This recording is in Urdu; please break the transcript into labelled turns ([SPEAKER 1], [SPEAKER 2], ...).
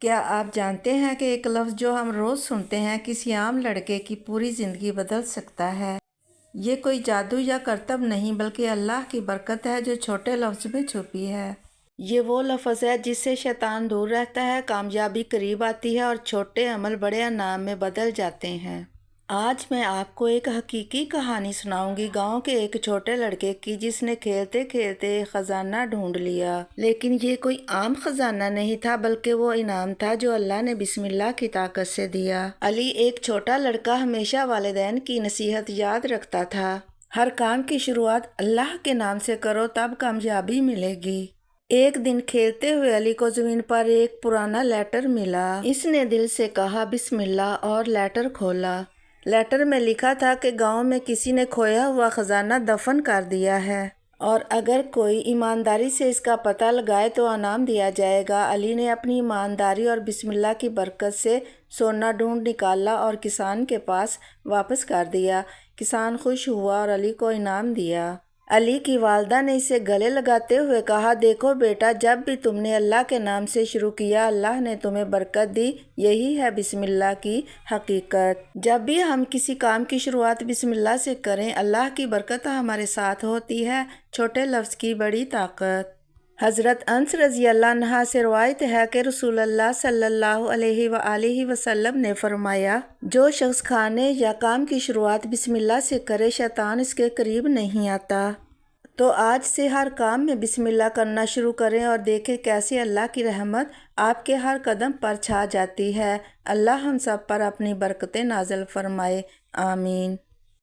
[SPEAKER 1] کیا آپ جانتے ہیں کہ ایک لفظ جو ہم روز سنتے ہیں کسی عام لڑکے کی پوری زندگی بدل سکتا ہے؟ یہ کوئی جادو یا کرتب نہیں بلکہ اللہ کی برکت ہے جو چھوٹے لفظ میں چھپی ہے۔ یہ وہ لفظ ہے جس سے شیطان دور رہتا ہے، کامیابی قریب آتی ہے اور چھوٹے عمل بڑے انعام میں بدل جاتے ہیں۔ آج میں آپ کو ایک حقیقی کہانی سناؤں گی گاؤں کے ایک چھوٹے لڑکے کی جس نے کھیلتے کھیلتے ایک خزانہ ڈھونڈ لیا، لیکن یہ کوئی عام خزانہ نہیں تھا بلکہ وہ انعام تھا جو اللہ نے بسم اللہ کی طاقت سے دیا۔ علی ایک چھوٹا لڑکا ہمیشہ والدین کی نصیحت یاد رکھتا تھا، ہر کام کی شروعات اللہ کے نام سے کرو تب کامیابی ملے گی۔ ایک دن کھیلتے ہوئے علی کو زمین پر ایک پرانا لیٹر ملا۔ اس نے دل سے کہا بسم اللہ اور لیٹر کھولا۔ لیٹر میں لکھا تھا کہ گاؤں میں کسی نے کھویا ہوا خزانہ دفن کر دیا ہے اور اگر کوئی ایمانداری سے اس کا پتہ لگائے تو انعام دیا جائے گا۔ علی نے اپنی ایمانداری اور بسم اللہ کی برکت سے سونا ڈھونڈ نکالا اور کسان کے پاس واپس کر دیا۔ کسان خوش ہوا اور علی کو انعام دیا۔ علی کی والدہ نے اسے گلے لگاتے ہوئے کہا، دیکھو بیٹا، جب بھی تم نے اللہ کے نام سے شروع کیا اللہ نے تمہیں برکت دی، یہی ہے بسم اللہ کی حقیقت۔ جب بھی ہم کسی کام کی شروعات بسم اللہ سے کریں اللہ کی برکت ہمارے ساتھ ہوتی ہے۔ چھوٹے لفظ کی بڑی طاقت۔ حضرت انس رضی اللہ عنہ سے روایت ہے کہ رسول اللہ صلی اللہ علیہ وآلہ وسلم نے فرمایا، جو شخص کھانے یا کام کی شروعات بسم اللہ سے کرے شیطان اس کے قریب نہیں آتا۔ تو آج سے ہر کام میں بسم اللہ کرنا شروع کریں اور دیکھیں کیسے اللہ کی رحمت آپ کے ہر قدم پر چھا جاتی ہے۔ اللہ ہم سب پر اپنی برکتیں نازل فرمائے، آمین۔